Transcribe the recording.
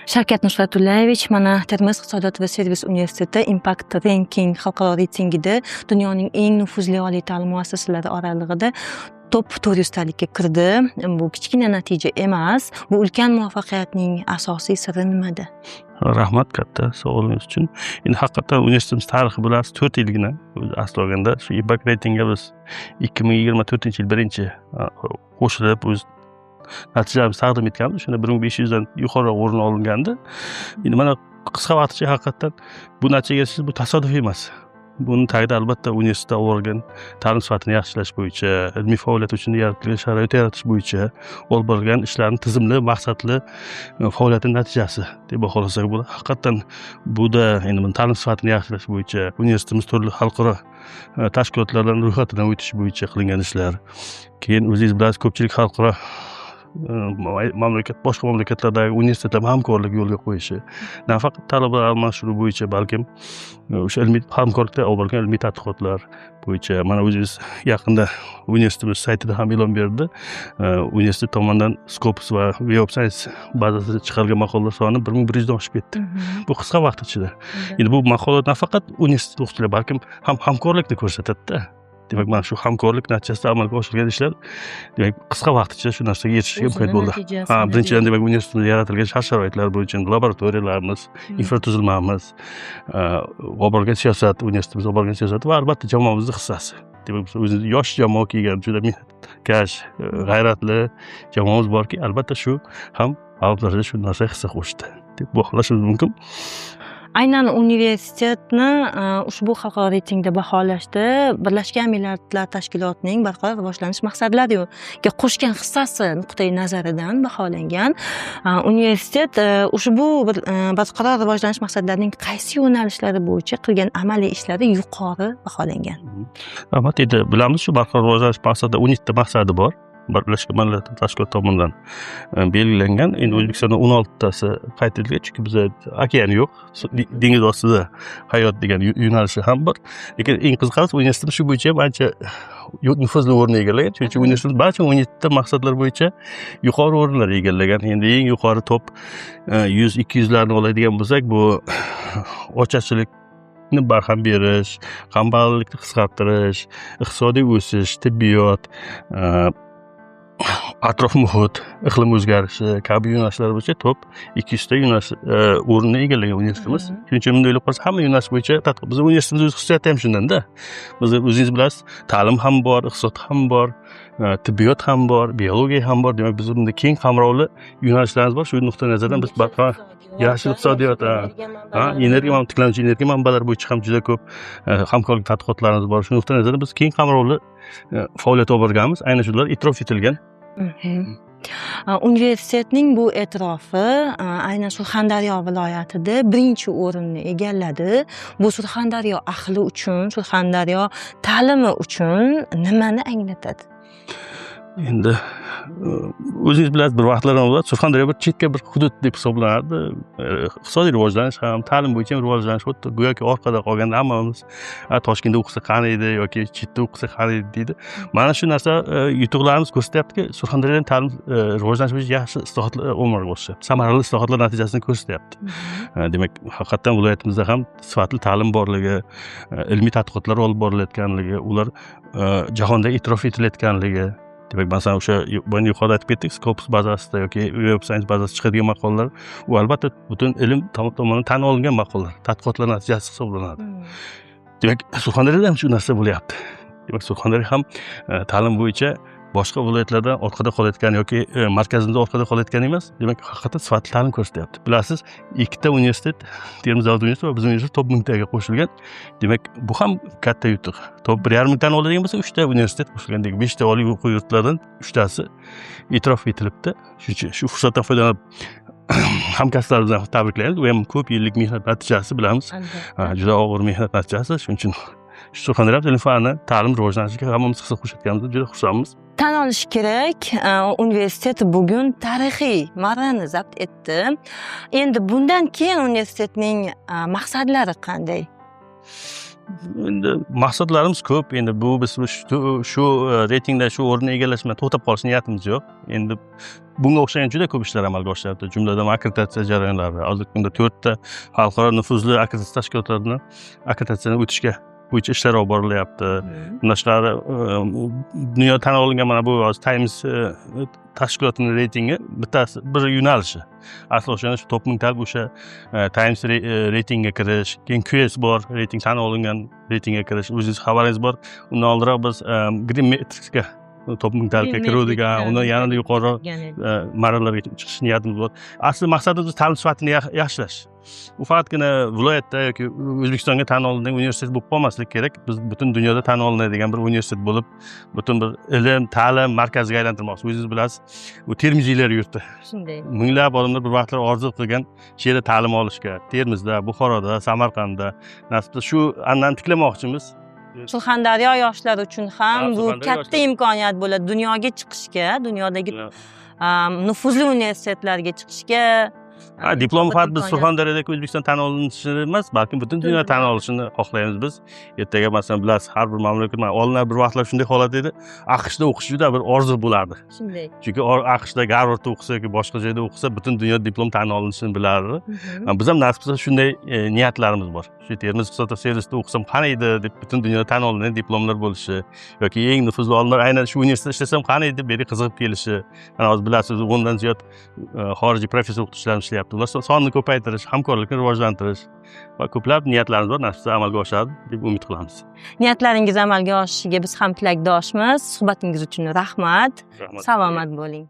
Shavkat Nusratullayevich mana Termiz iqtisodiyot va servis universiteti Impact Ranking xalqaro reytingida dunyoning eng nufuzli oliy ta'lim muassasalari oralig'ida top 400 talikka kirdi. Bu kichkina natija emas. Bu ulkan muvaffaqiyatning asosiy siri nimada? Rahmat katta savolingiz uchun. Endi haqiqatan universitetimiz tarixi bilasiz 4 yilgina asli olganda shu Impact Ratingga biz 2024-yil birinchi qo'shilib o'z natijalarimizni taqdim etganmiz. Shunda 1500 dan yuqoriroq o'rin olingandi. Endi mana qisqa vaqtcha haqiqatan bu natijaga erishish bu tasodif emas. Buni tagida albatta universitetda olgan ta'lim sifatini yaxshilash bo'yicha, ilmiy faoliyat uchun yaratilgan sharoit yaratish bo'yicha olib borilgan ishlarning tizimli, maqsadli faoliyatining natijasi deb baholasak bo'ladi. Haqiqatan buda endi buni ta'lim sifatini yaxshilash bo'yicha universitetimiz turli xalqaro tashkilotlardan ro'yxatidan o'tish bo'yicha qilingan ishlar. Keyin o'zingiz bilasiz, ko'pchilik xalqaro boshqa mamlakatlardagi universitetlar hamkorlik yo'lga qo'yishi, nafaqat talabalar almashinuvi bo'yicha, balkim o'sha ilmiy hamkorlikda olib borgan ilmiy tadqiqotlar bo'yicha mana o'zingiz yaqinda universitetimiz saytida ham e'lon berdi. Universitet tomonidan Scopus va Web of Science bazasida chiqarilgan maqolalar soni 1100 dan oshib ketdi. Bu qisqa vaqt ichida. Endi bu maqola nafaqat universitet o'qituvchilari, balkim hamkorlikni ko'rsatadi-da. Demak, mana shu hamkorlik natijasida amalga oshirilgan ishlar, demak, qisqa vaqt ichida shu narsaga erishishga imkon bo'ldi. Birinchidan, demak, universitetimizda yaratilgan shart-sharoitlar bo'yicha laboratoriyalarimiz, infratuzilmamiz, olib borgan siyosat, universitetimiz olib borgan siyosat va albatta jamoamizning hissasi. Demak, biz o'zimiz yosh jamoa kelgan, juda mehnatkash, g'ayratli jamoamiz borki, albatta shu ham g'alablarga shu narsaga hissa qo'shdi deb baholashimiz mumkin. Aynan universitetni ushbu xalqaro reytingda baholashda Birlashgan Millatlar Tashkilotining barqaror rivojlanish maqsadlariga qo'shgan hissasi nuqtai nazaridan baholangan. Universitet ushbu barqaror rivojlanish maqsadlarining qaysi yo'nalishlari bo'yicha qilgan amaliy ishlari yuqori baholangan? Albatta, endi bilamiz, shu barqaror rivojlanish maqsadida 12 ta maqsadi bor. Birlashgan Millatlar Tashkiloti tomonidan belgilangan. Endi O'zbekistonda 16 tasi qayd etilgan, chunki bizda okean yo'q, dengiz ostida hayot degan yo'nalishi ham bor. Lekin eng qiziqarlisi, universitet shu bo'yicha ancha nufuzli o'rin egallagan. Chunki universitet barcha 17 ta maqsadlar bo'yicha yuqori o'rinlar egallagan. Endi eng yuqori top 100-200 larni oladigan bo'lsak, bu ochachilikni barham berish, kambag'allikni qisqartirish, iqtisodiy o'sish, tibbiyot, atrof muhit, iqlim o'zgarishi kabi yo'nalishlar bo'yicha top 200 ta yo'nalish o'rinni egallagan universitetimiz. Shuning uchun bunday o'ylab qarasak, hamma yo'nalish bo'yicha biz universitetimiz xususiyati ham shundanda. Biz o'zingiz bilasiz, ta'lim ham bor, iqtisod ham bor, tibbiyot ham bor, biologiya ham bor. Demak, biz bunda keng qamrovli yo'nalishlarimiz bor. Shu nuqtai nazardan biz yashil iqtisodiyot, tiklanuvchi energiya manbalari bo'yicha ham juda ko'p hamkorlik tadqiqotlarimiz bor. Shu nuqtai nazardan biz keng qamrovli faoliyat olib borganmiz. Aynan shular e'tirof etilgan. Universitetning bu e'tirofi aynan Surxondaryo viloyatida birinchi o'rinni egalladi. Bu Surxondaryo ahli uchun, Surxondaryo ta'limi uchun nimani anglatadi? Endi o'zingiz bilasiz, bir vaqtlar avval Surxondaryo bir chetga bir hudud deb hisoblanardi. Iqtisodiy rivojlanish ham, ta'lim bo'yicha ham rivojlanish xuddi go'yoki orqada qolganda hammamiz Toshkentda o'qisa qani edi yoki chetda o'qisa qani edi deydi. Mana shu narsa yutuqlarimiz ko'rsatyaptiki, Surxondaryoda ta'lim rivojlanish bo'yicha yaxshi islohotlar amalga oshiryapti. Samarali islohotlar natijasini ko'rsatyapti. Demak, haqiqatan viloyatimizda ham sifatli ta'lim borligi, ilmiy tadqiqotlar olib borilayotganligi, ular jahonda e'tirof etilayotganligi. Demak, masalan, o'sha yuqorida aytib ketdik, Scopus bazasida yoki Web of Science bazasida chiqadigan maqolalar, u albatta butun ilm tomonidan tan olingan maqolalar, tadqiqotlar natijasi hisoblanadi. Demak, Surxondaryoda ham shu narsa bo'lyapti. Demak, Surxondaryo ham ta'lim bo'yicha boshqa viloyatlardan orqada qolayotgan yoki markazimizda orqada qolayotgan emas. Demak, haqiqatan sifatli ta'lim ko'rsatyapti. Bilasiz, 2 ta universitet, Termiz davlat universiteti va bizning universitet top 1000 taga qo'shilgan. Demak, bu ham katta yutuq. Top 1,5 mingtani oladigan bo'lsa, 3 ta universitet qo'shilgan. Demak, 5 ta oliy o'quv yurtlaridan 3 tasi e'tirof etilibdi. Shu fursatdan foydalanib hamkasblarimizdan tabriklaymiz. U ham ko'p yillik mehnat natijasi, bilamiz. Juda og'ir mehnat natijasi. Shuning uchun Surxondaryo ilm-fanni ta'lim rivojlanishiga hammamiz hissa qo'shayotganimizdan juda xursandmiz. Tan olish kerak, universitet bugun tarixiy marrani zabt etdi. Endi bundan keyin universitetning maqsadlari qanday? endi maqsadlarimiz ko'p. Endi bu biz shu reytingda shu o'rinni egallash bilan to'xtab qolish niyatimiz yo'q. Endi bunga o'xshagan juda ko'p ishlar amalga oshiryapti. Jumladan akkreditatsiya jarayonlari. Hozirgi kunda 4 ta xalqaro nufuzli akkreditatsiya tashkilotlarini akkreditatsiyadan o'tishga bo'yicha ishlar olib borilyapti. Bundan tashqari dunyo tan olingan mana bu Times tashkilotining reytingi bittasi bir yo'nalishi. Asli o'shani shu top 1000 talik o'sha Times reytingiga kirish, keyin QS bor, reyting tan olingan reytingga kirish. O'zingiz xabaringiz bor. Undan oldinroq biz Green Metricsga top 1000 talikka kiruvdik, undan yanada yuqoriroq marralarga chiqish niyatimiz bor. Asli maqsadimiz ta'lim sifatini yaxshilash. U faqatgina viloyatda yoki O'zbekistonga tan olingan universitet bo'lib qolmasligi kerak. Biz butun dunyoda tan olinadigan bir universitet bo'lib, butun bir ilm, ta'lim markaziga aylantirmoqchi. O'zingiz bilasiz, u Termiziylar yurti. Shunday. Minglab odamlar bir vaqtlar orzu qilgan shu yerda ta'lim olishga, Termizda, Buxoroda, Samarqandda, nasibda shu an'anani tiklamoqchimiz. Surxondaryo yoshlar uchun ham bu katta imkoniyat bo'ladi. Dunyoga chiqishga, dunyodagi nufuzli universitetlarga chiqishga. Diplom faqat biz Surxondaryodagi O'zbekiston tan olinishini emas, balkim butun dunyo tan olishini xohlaymiz biz. Ertaga masalan bilasiz, har bir mamlakat olimlar bir vaqtlar shunday holat edi. AQShda o'qish juda bir orzu bo'lardi. Shunday. Chunki AQShda Garvardda o'qisa yoki boshqa joyda o'qisa, butun dunyo diplom tan olinishini bilardi. Biz ham nasib qilsa shunday niyatlarimiz bor. Shu Termiz iqtisodiyot servisida o'qisam qani edi deb butun dunyoda tan olingan diplomlar bo'lishi yoki eng nufuzli olimlar aynan shu universitetda ishlasam qani edi deb beri qiziqib kelishi. Mana hozir bilasiz, 10 dan ziyod xorijiy professor o'qituvchilar ishlayapti. Ular sonini ko'paytirish, hamkorlikni rivojlantirish va ko'plab niyatlarimiz bor, nasib qilsa amalga oshadi deb umid qilamiz. Niyatlaringiz amalga oshishiga biz ham tilakdoshmiz. Suhbatingiz uchun rahmat. Salomat bo'ling.